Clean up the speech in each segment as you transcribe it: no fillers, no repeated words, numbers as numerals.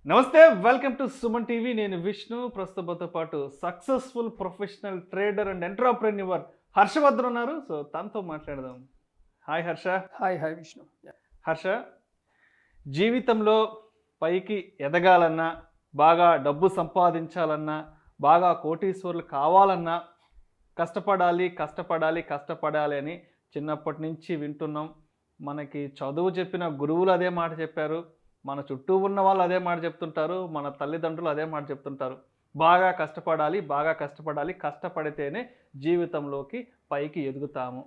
నమస్తే, welcome to Suman TV. నేను విష్ణు. ప్రస్తుతంతో పాటు successful professional trader and entrepreneur Harsha వద్ద ఉన్నారు. సో తనతో మాట్లాడదాం. హాయ్ హర్ష. హాయ్ విష్ణు. హర్ష, జీవితంలో పైకి ఎదగాలన్నా, బాగా డబ్బు సంపాదించాలన్నా, బాగా కోటీశ్వరులు కావాలన్నా కష్టపడాలి కష్టపడాలి కష్టపడాలి అని చిన్నప్పటి నుంచి వింటున్నాం. మనకి చదువు చెప్పిన గురువులు అదే మాట చెప్పారు, మన చుట్టూ ఉన్న వాళ్ళు అదే మాట చెప్తుంటారు, మన తల్లిదండ్రులు అదే మాట చెప్తుంటారు. బాగా కష్టపడాలి బాగా కష్టపడాలి, కష్టపడితేనే జీవితంలోకి పైకి ఎదుగుతాము.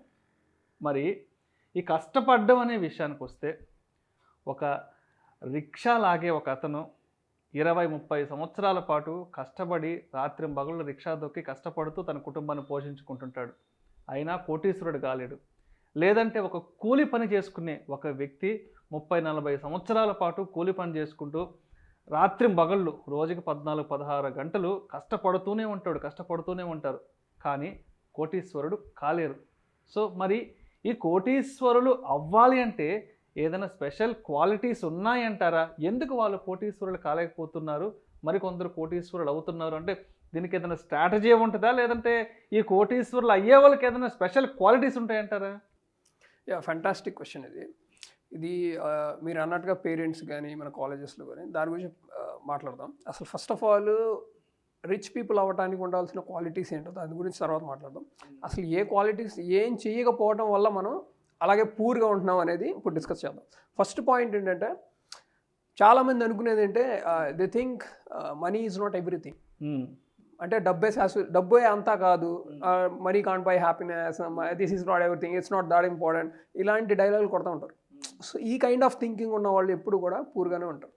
మరి ఈ కష్టపడడం అనే విషయానికి వస్తే, ఒక రిక్షా లాగే ఒక అతను 20-30 సంవత్సరాల పాటు కష్టపడి రాత్రింబగళ్ళు రిక్షా దొక్కి కష్టపడుతూ తన కుటుంబాన్ని పోషించుకుంటుంటాడు. అయినా కోటీశ్వరుడు కాలేడు. లేదంటే ఒక కూలి పని చేసుకునే ఒక వ్యక్తి 30-40 సంవత్సరాల పాటు కూలి పని చేసుకుంటూ రాత్రింబగళ్ళు రోజుకి 14-16 గంటలు కష్టపడుతూనే ఉంటారు. కానీ కోటీశ్వరుడు కాలేరు. సో మరి ఈ కోటీశ్వరులు అవ్వాలి అంటే ఏదైనా స్పెషల్ క్వాలిటీస్ ఉన్నాయంటారా? ఎందుకు వాళ్ళు కోటీశ్వరులు కాలేకపోతున్నారు, మరి కొందరు కోటీశ్వరులు అవుతున్నారు? అంటే దీనికి ఏదైనా స్ట్రాటజీ ఉంటుందా, లేదంటే ఈ కోటీశ్వరులు అయ్యే వాళ్ళకి ఏదైనా స్పెషల్ క్వాలిటీస్ ఉంటాయంటారా? ఫ్యాంటాస్టిక్ క్వశ్చన్ ఇది మీరు అన్నట్టుగా పేరెంట్స్ కానీ మన కాలేజెస్లో కానీ దాని గురించి మాట్లాడదాం. అసలు first of all rich people అవ్వడానికి ఉండాల్సిన క్వాలిటీస్ ఏంటో దాని గురించి తర్వాత మాట్లాడదాం. అసలు ఏ క్వాలిటీస్ ఏం చేయకపోవడం వల్ల మనం అలాగే పూర్గా ఉంటున్నాం అనేది ఇప్పుడు డిస్కస్ చేద్దాం. ఫస్ట్ పాయింట్ ఏంటంటే, చాలామంది అనుకునేది ఏంటంటే they think money is not everything. అంటే డబ్బే అంతా కాదు, money can't buy happiness, this is not everything, it's not that important, ఇలాంటి డైలాగులు కొడుతూ ఉంటారు. సో ఈ కైండ్ ఆఫ్ థింకింగ్ ఉన్న వాళ్ళు ఎప్పుడు కూడా పూర్గానే ఉంటారు.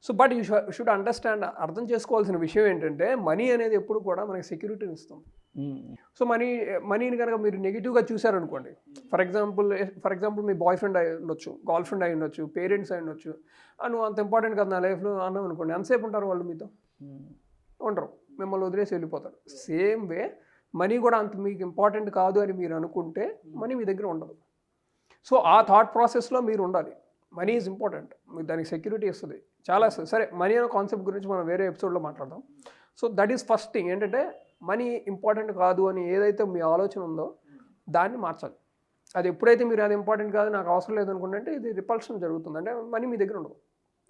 So but you should understand, అర్థం చేసుకోవాల్సిన విషయం ఏంటంటే, మనీ అనేది ఎప్పుడు కూడా మనకి సెక్యూరిటీని ఇస్తుంది. సో మనీని కనుక మీరు నెగిటివ్గా చూసారనుకోండి, ఫర్ ఎగ్జాంపుల్ మీ బాయ్ ఫ్రెండ్ అయి ఉండొచ్చు, గర్ల్ ఫ్రెండ్ అయి ఉండొచ్చు, పేరెంట్స్ అయి ఉండొచ్చు, నువ్వు అంత ఇంపార్టెంట్ కదా నా లైఫ్లో అన్నాం అనుకోండి, ఎంతసేపు ఉంటారు వాళ్ళు మీతో? ఉండరు, మిమ్మల్ని వదిలేసి వెళ్ళిపోతారు. సేమ్ వే మనీ కూడా అంత మీకు ఇంపార్టెంట్ కాదు అని మీరు అనుకుంటే మనీ మీ దగ్గర ఉండదు. సో ఆ థాట్ ప్రాసెస్లో మీరు ఉండాలి. మనీ ఈజ్ ఇంపార్టెంట్, మీకు దానికి సెక్యూరిటీ ఇస్తుంది, చాలా ఇస్తుంది. సరే, మనీ అనే కాన్సెప్ట్ గురించి మనం వేరే ఎపిసోడ్లో మాట్లాడదాం. So that is first thing. ఏంటంటే, మనీ ఇంపార్టెంట్ కాదు అని ఏదైతే మీ ఆలోచన ఉందో దాన్ని మార్చాలి. అది ఎప్పుడైతే మీరు అది ఇంపార్టెంట్ కాదు, నాకు అవసరం లేదనుకుంటే, ఇది రిపల్షన్ జరుగుతుంది. అంటే మనీ మీ దగ్గర ఉండదు.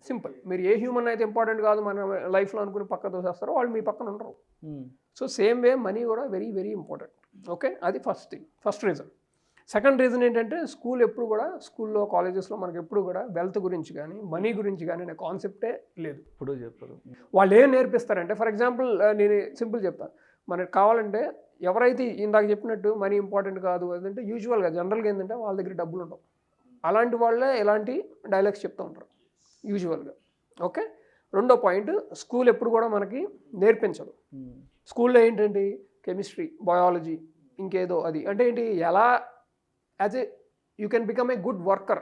సింపుల్. మీరు ఏ హ్యూమన్ అయితే ఇంపార్టెంట్ కాదు మన లైఫ్లో అనుకుని పక్క తోసేస్తారో వాళ్ళు మీ పక్కన ఉండరు. సో సేమ్ వే మనీ కూడా వెరీ వెరీ ఇంపార్టెంట్. ఓకే, అది first thing, first reason. Second reason ఏంటంటే, స్కూల్లో కాలేజెస్లో మనకి ఎప్పుడు కూడా వెల్త్ గురించి కానీ మనీ గురించి కానీ అనే కాన్సెప్టే లేదు. ఇప్పుడు చెప్పారు. వాళ్ళు ఏం నేర్పిస్తారంటే, ఫర్ ఎగ్జాంపుల్ నేను సింపుల్ చెప్తాను. మనకు కావాలంటే, ఎవరైతే ఇందాక చెప్పినట్టు మనీ ఇంపార్టెంట్ కాదు అదంటే, యూజువల్గా జనరల్గా ఏంటంటే వాళ్ళ దగ్గర డబ్బులు ఉండవు. అలాంటి వాళ్ళే ఎలాంటి డైలాగ్స్ చెప్తూ ఉంటారు యూజువల్గా. ఓకే, రెండో పాయింట్, స్కూల్ ఎప్పుడు కూడా మనకి నేర్పించదు. స్కూల్లో ఏంటంటే కెమిస్ట్రీ, బయాలజీ, ఇంకేదో అది అంటే ఏంటి, ఎలా you can become a good worker,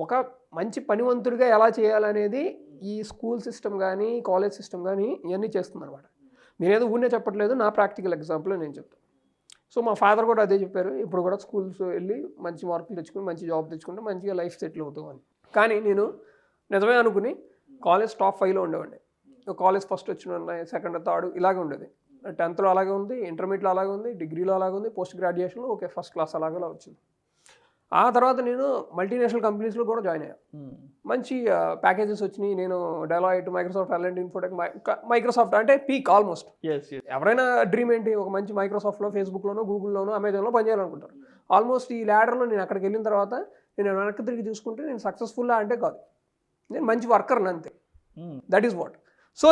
ఒక మంచి పనివంతుడిగా ఎలా చేయాలనేది ఈ స్కూల్ సిస్టమ్ కానీ కాలేజ్ సిస్టమ్ కానీ ఇవన్నీ చేస్తుంది అనమాట. నేనేదో ఊరినే చెప్పట్లేదు, నా ప్రాక్టికల్ ఎగ్జాంపుల్ నేను చెప్తాను. సో మా ఫాదర్ కూడా అదే చెప్పారు, ఇప్పుడు కూడా స్కూల్స్ వెళ్ళి మంచి మార్కులు తెచ్చుకుని మంచి జాబ్ తెచ్చుకుంటే మంచిగా లైఫ్ సెటిల్ అవుతాం అని. కానీ నేను నిజమే అనుకుని కాలేజ్ టాప్ 5లో ఉండేవాడిని. కాలేజ్ ఫస్ట్ వచ్చిన సెకండ్ థర్డ్ ఇలాగే ఉండేది. 10th అలాగే ఉంది, ఇంటర్మీడియట్లో అలాగే ఉంది, డిగ్రీలో అలాగే ఉంది, పోస్ట్ గ్రాడ్యుయేషన్లో ఓకే ఫస్ట్ క్లాస్ అలాగే వచ్చింది. ఆ తర్వాత నేను మల్టీనేషనల్ కంపెనీస్లో కూడా జాయిన్ అయ్యాను. మంచి ప్యాకేజెస్ వచ్చినాయి. నేను Deloitte, Microsoft, talent, Infotech, Microsoft అంటే పీక్ ఆల్మోస్ట్. ఎవరైనా డ్రీమ్ ఏంటి, ఒక మంచి మైక్రోసాఫ్ట్లో, ఫేస్బుక్లోనో, గూగుల్లోనో, అమెజాన్లో పనిచేయాలనుకుంటారు. ఆల్మోస్ట్ ఈ ల్యాడర్లో నేను అక్కడికి వెళ్ళిన తర్వాత నేను వెనక్కి తిరిగి చూసుకుంటే నేను సక్సెస్ఫుల్లా అంటే కాదు, నేను మంచి వర్కర్ని అంతే. That is what. సో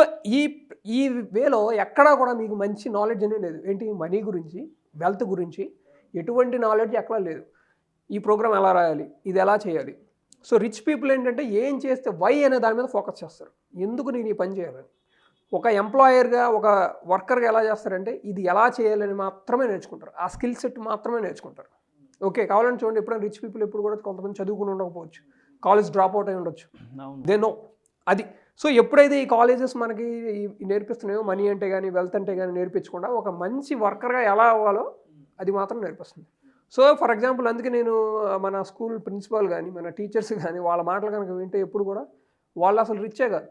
ఈ వేలో ఎక్కడా కూడా మీకు మంచి నాలెడ్జ్ అనేది లేదు. ఏంటి, మనీ గురించి, వెల్త్ గురించి ఎటువంటి నాలెడ్జ్ ఎక్కడా లేదు. ఈ ప్రోగ్రామ్ ఎలా రాయాలి, ఇది ఎలా చేయాలి. సో రిచ్ పీపుల్ ఏంటంటే ఏం చేస్తే వై అనే దాని మీద ఫోకస్ చేస్తారు, ఎందుకు నేను ఈ పని చేయాలని. ఒక ఎంప్లాయర్గా, ఒక వర్కర్గా ఎలా చేస్తారంటే ఇది ఎలా చేయాలని మాత్రమే నేర్చుకుంటారు, ఆ స్కిల్ సెట్ మాత్రమే నేర్చుకుంటారు. ఓకే, కావాలని చూడండి, ఎప్పుడైనా రిచ్ పీపుల్ ఎప్పుడు కూడా కొంతమంది చదువుకుని ఉండకపోవచ్చు, కాలేజ్ డ్రాప్ అవుట్ అయి ఉండొచ్చు, దే నో అది. సో ఎప్పుడైతే ఈ కాలేజెస్ మనకి నేర్పిస్తున్నాయో మనీ అంటే కానీ వెల్త్ అంటే కానీ నేర్పించకుండా ఒక మంచి వర్కర్గా ఎలా అవ్వాలో అది మాత్రం నేర్పిస్తుంది. సో ఫర్ ఎగ్జాంపుల్ అందుకే నేను మన స్కూల్ ప్రిన్సిపాల్ కానీ మన టీచర్స్ కానీ వాళ్ళ మాటలు కనుక వింటే ఎప్పుడు కూడా వాళ్ళు అసలు రిచ్చే కాదు,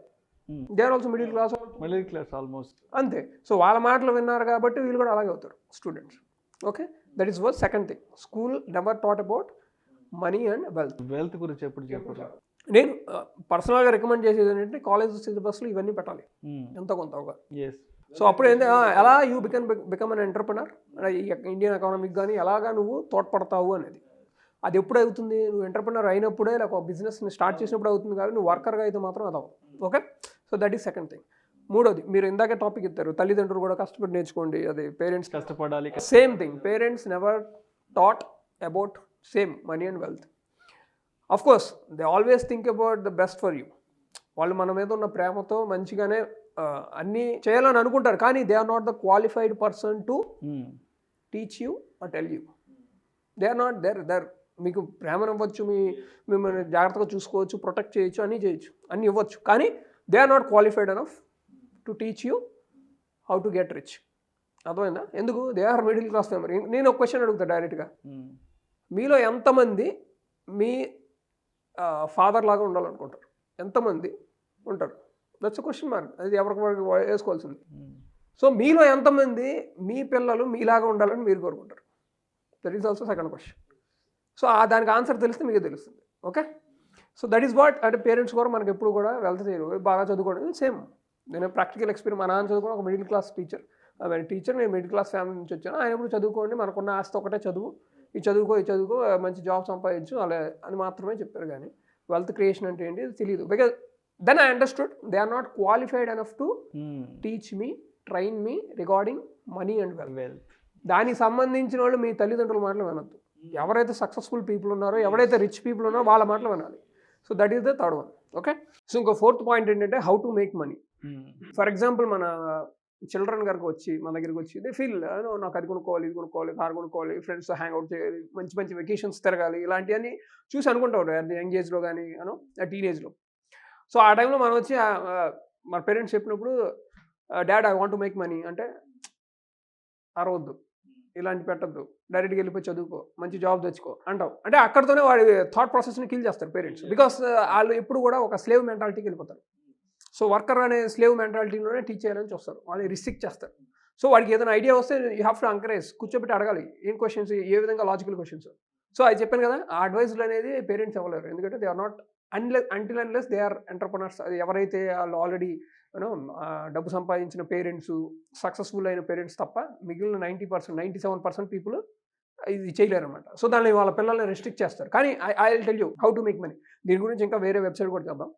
they are also middle class. Middle class almost. అంతే. సో వాళ్ళ మాటలు విన్నారు కాబట్టి వీళ్ళు కూడా అలాగే అవుతారు students. Okay, that is was second thing. School never taught about money and wealth. Wealth గురించి ఎప్పుడు చెప్పరు. నేను పర్సనల్గా రికమెండ్ చేసేది ఏంటంటే కాలేజ్ సిలబస్లో ఇవన్నీ పెట్టాలి ఎంత కొంత ఒక. సో అప్పుడు ఏంటి, ఎలా you become an entrepreneur, Indian ఎకానమీకి కానీ ఎలాగా నువ్వు తోడ్పడతావు అనేది. అది ఎప్పుడు అవుతుంది, నువ్వు ఎంటర్ప్రినర్ అయినప్పుడే, లేక బిజినెస్ని స్టార్ట్ చేసినప్పుడు అవుతుంది, కానీ నువ్వు వర్కర్గా అయితే మాత్రం అదవు. Okay, so that is second thing. మూడోది, మీరు ఇందాకే టాపిక్ ఇస్తారు, తల్లిదండ్రులు కూడా కష్టపడి నేర్చుకోండి, అది పేరెంట్స్ కష్టపడాలి. Same thing, parents never taught about same money and wealth. Of course they always think about the best for you. వాళ్ళు మన మీద ఉన్న ప్రేమతో మంచిగానే అన్నీ చేయాలని అనుకుంటారు, కానీ they are not the qualified person to teach you or tell you. They are not there. మీకు ప్రేమను ఇవ్వచ్చు, మిమ్మల్ని జాగ్రత్తగా చూసుకోవచ్చు, ప్రొటెక్ట్ చేయొచ్చు, అన్నీ చేయొచ్చు, అన్నీ ఇవ్వచ్చు, కానీ they are not qualified enough to teach you how to get rich. అర్థమైందా? ఎందుకు? They are middle class family. నేను ఒక క్వశ్చన్ అడుగుతా డైరెక్ట్గా, మీలో ఎంతమంది మీ ఫాదర్ లాగా ఉండాలనుకుంటారు? ఎంతమంది ఉంటారు? That's question mark. అది ఎవరికి వేసుకోవాల్సింది. సో మీలో ఎంతమంది మీ పిల్లలు మీలాగా ఉండాలని మీరు కోరుకుంటారు? That is also second question. So దానికి ఆన్సర్ తెలిస్తే మీకు తెలుస్తుంది. Okay, so that is what. అంటే పేరెంట్స్ కూడా మనకి ఎప్పుడు కూడా వెళ్తారు, బాగా చదువుకోవడం. సేమ్ నేను ప్రాక్టికల్ ఎక్స్పీరియన్స్, మా నాన్న చదువుకోవడం, ఒక మిడిల్ క్లాస్ టీచర్, నేను మిడిల్ క్లాస్ ఫ్యామిలీ నుంచి వచ్చాను. ఆయన ఎప్పుడు చదువుకోండి, మనకున్న ఆస్తి ఒకటే చదువు, ఈ చదువుకో మంచి జాబ్ సంపాదించు అలా అని మాత్రమే చెప్పారు, కానీ వెల్త్ క్రియేషన్ అంటే ఏంటి తెలియదు. Because then I understood they are not qualified enough to teach me, train me regarding money and wealth. దానికి సంబంధించిన వాళ్ళు మీ తల్లిదండ్రుల మాటలు వినొద్దు. ఎవరైతే సక్సెస్ఫుల్ పీపుల్ ఉన్నారో, ఎవరైతే రిచ్ పీపుల్ ఉన్నారో వాళ్ళ మాటలు వినాలి. So that is the third one. Okay, so ఇంకో ఫోర్త్ పాయింట్ ఏంటంటే how to make money. For example, మన చిల్డ్రన్ గారికి వచ్చి మన దగ్గరికి వచ్చి దే ఫీల్ నాకు అది కొనుక్కోవాలి, ఇది కొనుక్కోవాలి, కార్ కొనుక్కోవాలి, ఫ్రెండ్స్తో హ్యాంగ్ అవుట్ చేయాలి, మంచి మంచి వెకేషన్స్ తిరగాలి, ఇలాంటివన్నీ చూసి అనుకుంటారు యంగ్ ఏజ్లో కానీ టీనేజ్లో. సో ఆ టైంలో మనం వచ్చి మన పేరెంట్స్ చెప్పినప్పుడు, dad I want to make money అంటే, అరవద్దు, ఇలాంటి పెట్టద్దు, డైరెక్ట్గా వెళ్ళిపోయి చదువుకో, మంచి జాబ్ తెచ్చుకో అంటావు. అంటే అక్కడితోనే వాడి థాట్ ప్రాసెస్ని కిల్ చేస్తారు పేరెంట్స్. బికాస్ వాళ్ళు ఎప్పుడు కూడా ఒక స్లేవ్ మెంటాలిటీకి వెళ్ళిపోతారు. సో వర్కర్ అనే స్లేవ్ మెంటాలిటీలోనే టీచ్ చేయాలని చూస్తారు, వాళ్ళని రిస్ట్రిక్ట్ చేస్తారు. సో వాడికి ఏదైనా ఐడియా వస్తే యూ హ్యావ్ టు ఎంకరేజ్, కూర్చోబెట్టి అడగాలి ఏం క్వశ్చన్స్, ఏ విధంగా లాజికల్ క్వశ్చన్స్. సో అది చెప్పాను కదా, ఆ అడ్వైజులు అనేది పేరెంట్స్ ఇవ్వలేరు, ఎందుకంటే they are not until unless they are entrepreneurs. అది ఎవరైతే వాళ్ళు ఆల్రెడీ డబ్బు సంపాదించిన పేరెంట్స్, సక్సెస్ఫుల్ అయిన పేరెంట్స్ తప్ప మిగిలిన 97% పీపుల్ ఇది చేయలేరు అనమాట. సో దాన్ని వాళ్ళ పిల్లల్ని రెస్ట్రిక్ట్ చేస్తారు. కానీ I will tell you how to make money. దీని గురించి ఇంకా వేరే వెబ్సైట్ కూడా చేద్దాం.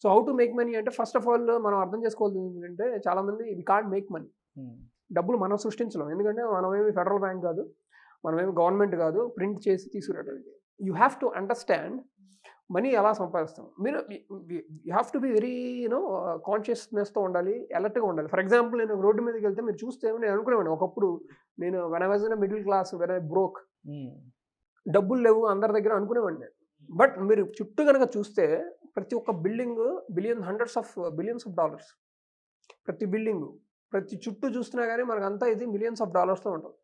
So how to make money అంటే, ఫస్ట్ ఆఫ్ ఆల్ మనం అర్థం చేసుకోవాల్సింది ఏంటంటే, చాలామంది వి కాంట్ మేక్ మనీ. డబ్బులు మనం సృష్టించలేం, ఎందుకంటే మనమేమి ఫెడరల్ బ్యాంక్ కాదు, మనమేమి గవర్నమెంట్ కాదు ప్రింట్ చేసి తీసుకురావడానికి. You have to understand money ఎలా సంపాదిస్తాం. మీరు you have to be very కాన్షియస్నెస్తో ఉండాలి, అలర్ట్గా ఉండాలి. ఫర్ ఎగ్జాంపుల్, నేను రోడ్డు మీదకి వెళ్తే మీరు చూస్తే నేను అనుకునేవాడిని ఒకప్పుడు, నేను when I was in middle class, when I broke, డబ్బులు లేవు అందరి దగ్గర అనుకునేవాడిని. బట్ మీరు చుట్టూ కనుక చూస్తే ప్రతి ఒక్క బిల్డింగ్ బిలియన్స్ ఆఫ్ డాలర్స్. ప్రతి బిల్డింగు, ప్రతి చుట్టూ చూస్తున్నా కానీ మనకంతా ఇది మిలియన్స్ ఆఫ్ డాలర్స్లో ఉంటుంది,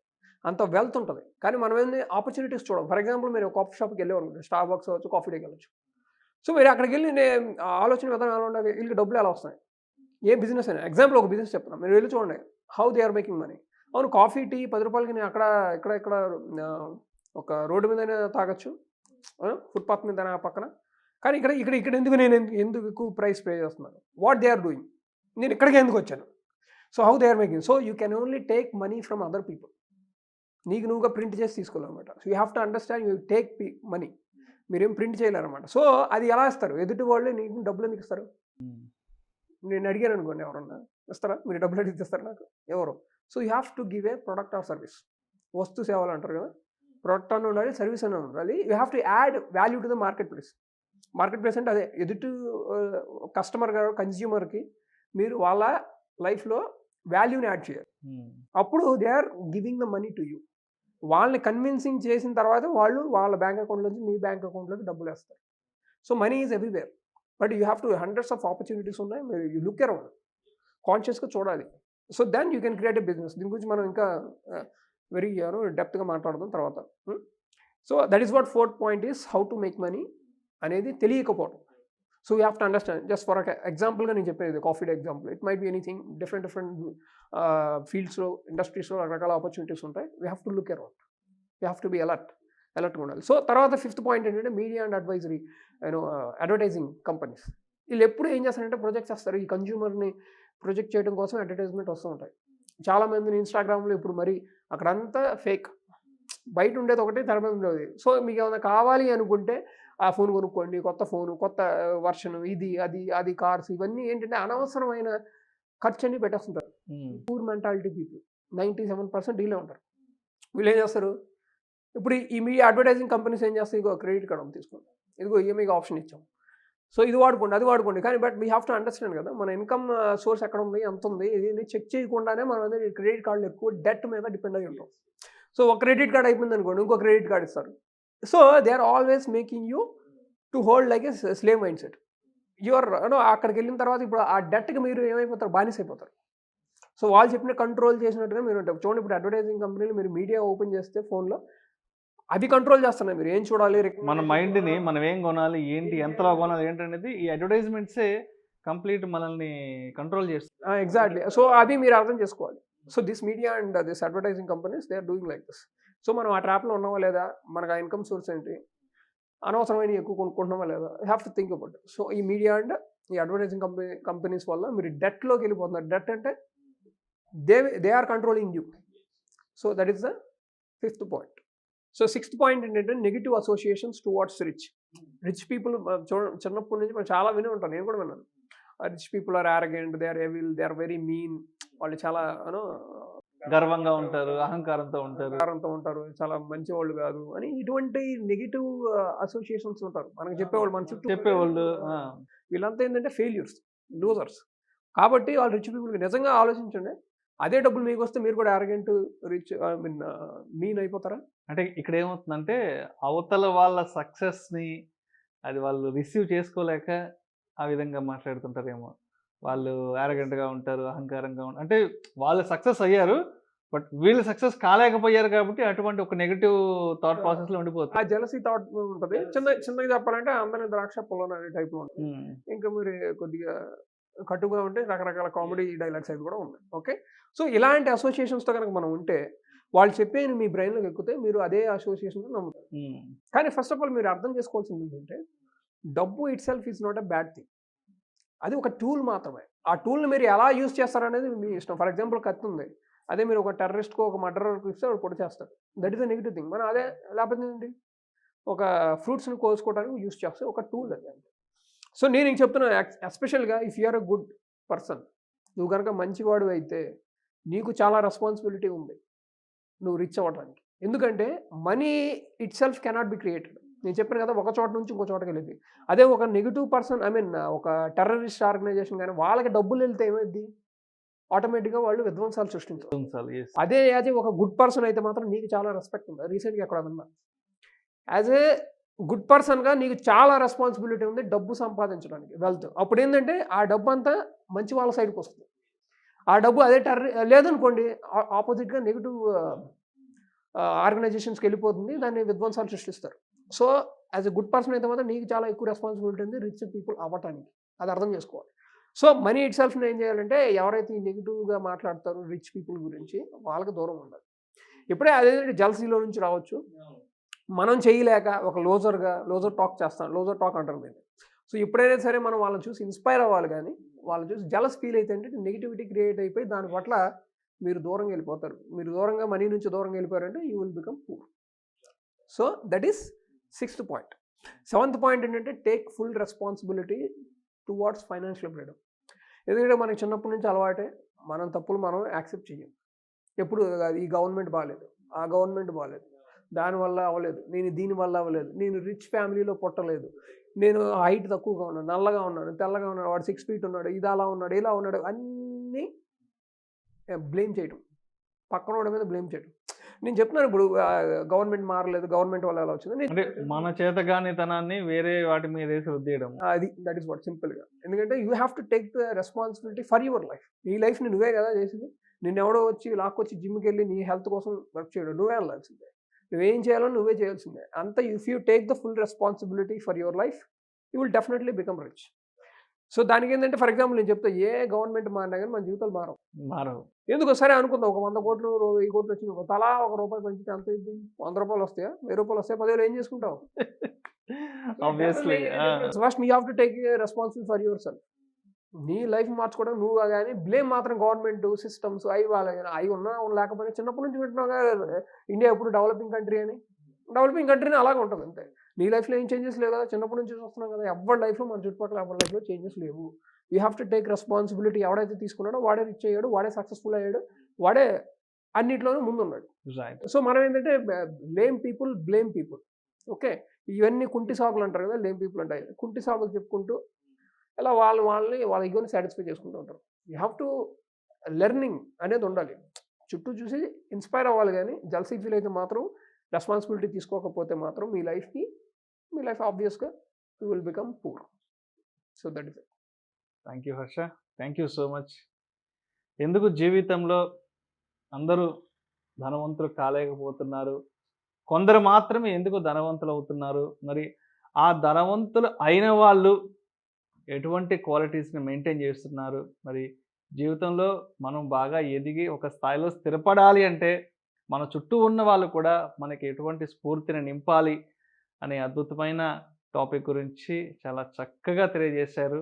అంత వెల్త్ ఉంటుంది. కానీ మనం ఏంది ఆపర్చునిటీస్ చూడం. ఫర్ ఎగ్జాంపుల్, మీరు కాఫీ షాప్కి వెళ్ళేవాళ్ళు, స్టార్ బాక్స్ అవచ్చు, కాఫీ డేకి వెళ్ళచ్చు. సో మీరు అక్కడికి వెళ్ళి ఆలోచన విధానం ఎలా ఉండాలి, వీళ్ళకి డబ్బులు ఎలా వస్తాయి, ఏ బిజినెస్ అయినా. ఎగ్జాంపుల్ ఒక బిజినెస్ చెప్తున్నాను, మీరు వెళ్ళి చూడండి how they are making money. అవును, కాఫీ టీ 10 రూపాయలకి నేను ఇక్కడ ఒక రోడ్డు మీదనే తాగొచ్చు, ఫుట్పాత్ మీద పక్కన. కానీ ఇక్కడ ఎందుకు ఎక్కువ ప్రైస్ పే చేస్తున్నాను? వాట్ దే ఆర్ డూయింగ్, నేను ఇక్కడికి ఎందుకు వచ్చాను? So how they are making. So you can only take money from other people. నీకు నువ్వుగా ప్రింట్ చేసి తీసుకోవాలన్నమాట. So you have to understand, you take money. మీరేం ప్రింట్ చేయలేరన్నమాట. సో అది ఎలా ఇస్తారు? ఎదుటి వాళ్ళే నీకు డబ్బులు ఎందుకు ఇస్తారు? నేను అడిగాను అనుకోండి, ఎవరన్నా ఇస్తారా? మీరు డబ్బులు అడిగితే ఇస్తారు నాకు? ఎవరు? So you have to give a product or service. వస్తు సేవలు అంటారు కదా, ప్రొడక్ట్ అని ఉండాలి, సర్వీస్ అని ఉండాలి. You have to add value to the market place. Market place అంటే అదే, ఎదుటి కస్టమర్ గారు, కన్జ్యూమర్కి మీరు వాళ్ళ లైఫ్లో వాల్యూని యాడ్ చేయాలి. అప్పుడు they are giving the money to you. వాళ్ళని కన్విన్సింగ్ చేసిన తర్వాత వాళ్ళు వాళ్ళ బ్యాంక్ అకౌంట్లోంచి మీ బ్యాంక్ అకౌంట్లోకి డబ్బులు వేస్తారు. So money is everywhere, but you have to hundreds of opportunities ఉన్నాయి, యూ లుక్ అరౌండ్, కాన్షియస్గా చూడాలి. So then you can create a business. దీని గురించి మనం ఇంకా వెరీ డెప్త్గా మాట్లాడదాం తర్వాత. So that is what fourth point is how to make money అనేది తెలియకపోవడం. So we have to understand. Just for ఎగ్జాంపుల్గా నేను చెప్పేది coffee day example, it might be anything. Different ఫీల్డ్స్లో, ఇండస్ట్రీస్లో రకరకాల ఆపర్చునిటీస్ ఉంటాయి. We have to look around, we have to B అలర్ట్గా ఉండాలి. సో తర్వాత 5th పాయింట్ ఏంటంటే media and advisory, advertising companies. వీళ్ళు ఎప్పుడు ఏం చేస్తారంటే ప్రొజెక్ట్ చేస్తారు. ఈ కన్జ్యూమర్ని ప్రొజెక్ట్ చేయడం కోసం అడ్వర్టైజ్మెంట్ వస్తూ ఉంటాయి. చాలామందిని ఇన్స్టాగ్రామ్లో ఇప్పుడు మరి అక్కడంతా ఫేక్, బయట ఉండేది ఒకటి, తెర మీద ఉండేది. సో మీకు ఏమైనా కావాలి అనుకుంటే ఆ ఫోన్ కొనుక్కోండి, కొత్త ఫోను, కొత్త వర్షన్, ఇది అది కార్స్, ఇవన్నీ ఏంటంటే అనవసరమైన ఖర్చు అన్ని పెట్టేస్తుంటారు. పూర్ మెంటాలిటీ పీపుల్ 97% వీళ్ళే ఉంటారు. వీళ్ళు ఏం చేస్తారు, ఇప్పుడు ఈ మీ అడ్వర్టైజింగ్ కంపెనీస్ ఏం చేస్తాయి, ఇదిగో క్రెడిట్ కార్డు తీసుకోండి, ఇదిగో ఈఎంఐకి ఆప్షన్ ఇచ్చాం, సో ఇది వాడుకోండి, అది వాడుకోండి. కానీ but we have to understand కదా, మన ఇన్కమ్ సోర్స్ ఎక్కడ ఉంది, ఎంత ఉంది, ఇది చెక్ చేయకుండానే మనం అనేది క్రెడిట్ కార్డులు ఎక్కువ డెట్ మీద డిపెండ్ అయి ఉంటాం. సో ఒక క్రెడిట్ కార్డ్ అయిపోయింది అనుకోండి, ఇంకో క్రెడిట్ కార్డ్ ఇస్తారు. So they are always making you to hold like a slave mindset. Your అక్కడికి వెళ్ళిన తర్వాత ఇప్పుడు ఆ డెట్కి మీరు ఏమైపోతారు, బానిస అయిపోతారు. సో వాళ్ళు చెప్పిన కంట్రోల్ చేసినట్టుగా మీరు ఉంటారు. చూడండి, ఇప్పుడు అడ్వర్టైజింగ్ కంపెనీలు మీరు మీడియా ఓపెన్ చేస్తే ఫోన్లో అవి కంట్రోల్ చేస్తున్నాయి. మీరు ఏం చూడాలి, మన మైండ్ని మనం ఏం కొనాలి, ఏంటి, ఎంతలో కొనాలి ఏంటనేది ఈ అడ్వర్టైజ్మెంట్సే కంప్లీట్ మనల్ని కంట్రోల్ చేస్తుంది. ఎగ్జాక్ట్లీ. సో అది మీరు అర్థం చేసుకోవాలి. So this media and this advertising companies they are doing like this. So మనం ఆ ట్రాప్లో ఉన్నామా లేదా, మనకు ఆ ఇన్కమ్ సోర్స్ ఏంటి, అనవసరమైన ఎక్కువ కొనుక్కుంటున్నామా లేదా, have to think about. So ఈ మీడియా అండ్ ఈ అడ్వర్టైజింగ్ కంపెనీస్ వల్ల మీరు డెట్లోకి వెళ్ళిపోతున్నారు. డెట్ అంటే they are controlling you. So that is the 5th point. So 6th point ఏంటంటే negative associations towards rich people. చిన్నప్పటి నుంచి మనం చాలా వినే ఉంటాను, నేను కూడా విన్నాను. Rich people are arrogant, they are evil, they are very mean, వాళ్ళు చాలా గర్వంగా ఉంటారు, అహంకారంతో ఉంటారు, చాలా మంచి వాళ్ళు కాదు అని ఇటువంటి నెగిటివ్ అసోసియేషన్స్ ఉంటారు. మనకు చెప్పేవాళ్ళు, మన చుట్టూ చెప్పేవాళ్ళు, వీళ్ళంతా ఏంటంటే ఫెయిల్యూర్స్, లూజర్స్. కాబట్టి వాళ్ళు రిచ్ పీపుల్కి నిజంగా ఆలోచించండి, అదే డబ్బులు మీకు వస్తే మీరు కూడా యారగెంట్, రిచ్, మీన్ అయిపోతారా? అంటే ఇక్కడ ఏమవుతుందంటే అవతల వాళ్ళ సక్సెస్ని అది వాళ్ళు రిసీవ్ చేసుకోలేక ఆ విధంగా మాట్లాడుతుంటారేమో. వాళ్ళు యారగెంట్గా ఉంటారు, అహంకారంగా ఉంటారు. అంటే వాళ్ళు సక్సెస్ అయ్యారు, బట్ వీళ్ళు సక్సెస్ కాలేకపోయారు కాబట్టి అటువంటి ఒక నెగిటివ్ థాట్ ప్రాసెస్లో ఉండిపోతుంది. ఆ జెలసీ థాట్ ఉంటుంది. చిన్నగా చెప్పాలంటే అందరినీ ద్రాక్ష పొలం అనే టైప్లో ఉంటుంది. ఇంకా మీరు కొద్దిగా కట్టుగా ఉంటే రకరకాల కామెడీ డైలాగ్స్ అవి కూడా ఉన్నాయి. ఓకే, సో ఇలాంటి అసోసియేషన్స్తో కనుక మనం ఉంటే వాళ్ళు చెప్పేది మీ బ్రెయిన్లోకి ఎక్కితే మీరు అదే అసోసియేషన్తో నమ్ముతారు. కానీ ఫస్ట్ ఆఫ్ ఆల్ మీరు అర్థం చేసుకోవాల్సింది ఏంటంటే డబ్బు it self is not a bad thing. అది ఒక టూల్ మాత్రమే. ఆ టూల్ని మీరు ఎలా యూజ్ చేస్తారనేది మీ ఇష్టం. ఫర్ ఎగ్జాంపుల్ కత్తి ఉంది, అదే మీరు ఒక టెర్రరిస్ట్కో ఒక మర్డరర్కి ఇస్తే వాడు పొడి చేస్తాడు. That is a negative thing. మనం అదే లేకపోతే ఏంటి, ఒక ఫ్రూట్స్ని కోసుకోవడానికి యూజ్ చేస్తే ఒక టూల్ అది అంతే. సో నేను ఇంక చెప్తున్నాను, ఎస్పెషల్గా if you are a good person, నువ్వు కనుక మంచివాడు అయితే నీకు చాలా రెస్పాన్సిబిలిటీ ఉంది నువ్వు రిచ్ అవ్వడానికి. ఎందుకంటే money it self cannot be created. నేను చెప్పాను కదా, ఒక చోట నుంచి ఇంకో చోటకి వెళ్ళింది. అదే ఒక నెగిటివ్ పర్సన్, ఐ మీన్ ఒక టెర్రరిస్ట్ ఆర్గనైజేషన్ కానీ వాళ్ళకి డబ్బులు వెళ్తే ఏమైంది, ఆటోమేటిక్గా వాళ్ళు విధ్వంసాలు సృష్టించారు. అదే ఒక గుడ్ పర్సన్ అయితే మాత్రం నీకు చాలా రెస్పెక్ట్ ఉంది. రీసెంట్గా ఎక్కడ విన్నా, యాజ్ ఏ గుడ్ పర్సన్గా నీకు చాలా రెస్పాన్సిబిలిటీ ఉంది డబ్బు సంపాదించడానికి, వెల్త్. అప్పుడు ఏంటంటే ఆ డబ్బు అంతా మంచి వాళ్ళ సైడ్కి వస్తుంది. ఆ డబ్బు అదే లేదనుకోండి, ఆపోజిట్గా నెగిటివ్ ఆర్గనైజేషన్స్కి వెళ్ళిపోతుంది, దాన్ని విధ్వంసాలు సృష్టిస్తారు. So as a good person అయితే మాత్రం నీకు చాలా ఎక్కువ రెస్పాన్సిబిలిటీ ఉంది రిచ్ పీపుల్ అవ్వటానికి. అది అర్థం చేసుకోవాలి. సో మనీ ఇట్ సెల్ఫ్ని ఏం చేయాలంటే ఎవరైతే ఈ నెగిటివ్గా మాట్లాడతారో రిచ్ పీపుల్ గురించి వాళ్ళకి దూరం ఉండాలి. ఇప్పుడే అదేంటంటే జల్సీలో నుంచి రావచ్చు, మనం చేయలేక ఒక లోజర్ టాక్ చేస్తాం, లోజర్ టాక్ అంటారు దీన్ని. సో ఎప్పుడైనా సరే మనం వాళ్ళని చూసి ఇన్స్పైర్ అవ్వాలి, కానీ వాళ్ళని చూసి జలస్ ఫీల్ అయితే అంటే నెగిటివిటీ క్రియేట్ అయిపోయి దాని పట్ల మీరు దూరంగా వెళ్ళిపోతారు. మీరు దూరంగా మనీ నుంచి దూరంగా వెళ్ళిపోయారంటే you will become poor. So that is 6th point. 7th point ఏంటంటే take full responsibility towards financial freedom. ఎందుకంటే మనకి చిన్నప్పటి నుంచి అలవాటే, మనం తప్పులు మనం యాక్సెప్ట్ చేయం. ఎప్పుడు ఈ గవర్నమెంట్ బాగాలేదు, ఆ గవర్నమెంట్ బాగాలేదు, దానివల్ల అవ్వలేదు, నేను దీనివల్ల అవ్వలేదు, నేను రిచ్ ఫ్యామిలీలో పుట్టలేదు, నేను హైట్ తక్కువగా ఉన్నాను, నల్లగా ఉన్నాను, తెల్లగా ఉన్నాడు, వాడు 6 feet ఉన్నాడు, ఇది అలా ఉన్నాడు, ఇలా ఉన్నాడు, అన్నీ బ్లేమ్ చేయడం, పక్కన వాడి మీద బ్లేమ్ చేయడం. నేను చెప్తున్నాను ఇప్పుడు గవర్నమెంట్ మారలేదు, గవర్నమెంట్ వల్ల ఎలా వచ్చింది, అంటే మన చేతగానితనాన్ని వేరే వాటి మీద వేసి రుద్దేయడం. అది దట్ ఈస్ వాట్ సింపుల్గా. ఎందుకంటే you have to take the responsibility for your life. నీ లైఫ్ని నువ్వే కదా చేసింది. నిన్నెవడో వచ్చి లాక్కొచ్చి జిమ్కి వెళ్ళి నీ హెల్త్ కోసం వర్క్ చేయడం, నువ్వే వెళ్ళాల్సిందే. నువ్వేం చేయాలో నువ్వే చేయాల్సిందే అంత. If you take the full responsibility for your life you will definitely become rich. So దానికి ఏంటంటే ఫర్ ఎగ్జాంపుల్ నేను చెప్తా, ఏ గవర్నమెంట్ మారినా కానీ మన జీవితాలు మారవు. మారవు. ఎందుకు సరే అనుకుందాం, ఒక 100 కోట్లు 1000 కోట్లు వచ్చింది, తలా ₹1 పంచితే ఎంత అయింది? ₹100 వస్తాయా? ₹1000 వస్తాయా? 10,000 ఏం చేసుకుంటావు? Obviously. First you have to take responsible for your self. నీ లైఫ్ మార్చుకోవడం నువ్వు కానీ బ్లేమ్ మాత్రం గవర్నమెంట్ సిస్టమ్స్ అవి అవి ఉన్నా లేకపోయినా చిన్నప్పటి నుంచి వింటున్నావు ఇండియా ఎప్పుడు డెవలపింగ్ కంట్రీ అని. డెవలపింగ్ కంట్రీని అలాగే ఉంటుంది అంతే. నీ లైఫ్లో ఏం చేంజెస్ లేవు కదా, చిన్నప్పటి నుంచి చూస్తున్నాం కదా. ఎవరి లైఫ్లో మన చుట్టుపక్కల ఎవరి లైఫ్లో చేంజెస్ లేవు. You have to take responsibility. ఎవడైతే తీసుకున్నాడో వాడే రిచ్ అయ్యాడు, వాడే సక్సెస్ఫుల్ అయ్యాడు, వాడే అన్నిట్లోనూ ముందున్నాడు. సో మనం ఏంటంటే బ్లేమ్ పీపుల్. ఓకే, ఇవన్నీ కుంటి సాగులు అంటారు కదా, లేమ్ పీపుల్ అంటారు. కుంటి సాగులు చెప్పుకుంటూ ఇలా వాళ్ళ ఈగోని సాటిస్ఫై చేసుకుంటూ ఉంటారు. యూ హ్యావ్ టు లెర్నింగ్ అనేది ఉండాలి. చుట్టూ చూసి ఇన్స్పైర్ అవ్వాలి, కానీ జల్సీ ఫీల్ అయితే మాత్రం, రెస్పాన్సిబిలిటీ తీసుకోకపోతే మాత్రం మీ లైఫ్ ఆబ్వియస్గా you will become poor. So that is it. Thank you Harsha, thank you so much. ఎందుకు జీవితంలో అందరూ ధనవంతులు కాలేకపోతున్నారు, కొందరు మాత్రమే ఎందుకు ధనవంతులు అవుతున్నారు, మరి ఆ ధనవంతులు అయిన వాళ్ళు ఎటువంటి క్వాలిటీస్ని మెయింటైన్ చేస్తున్నారు, మరి జీవితంలో మనం బాగా ఎదిగి ఒక స్థాయిలో స్థిరపడాలి అంటే మన చుట్టూ ఉన్న వాళ్ళు కూడా మనకి ఎటువంటి స్ఫూర్తిని నింపాలి అనే అద్భుతమైన టాపిక్ గురించి చాలా చక్కగా తెలియజేశారు.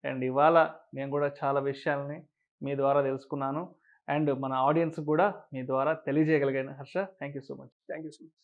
అండ్ ఇవాళ నేను కూడా చాలా విషయాలని మీ ద్వారా తెలుసుకున్నాను, అండ్ మన ఆడియన్స్ కూడా మీ ద్వారా తెలియజేయగలిగాను. Harsha, thank you so much. Thank you so much.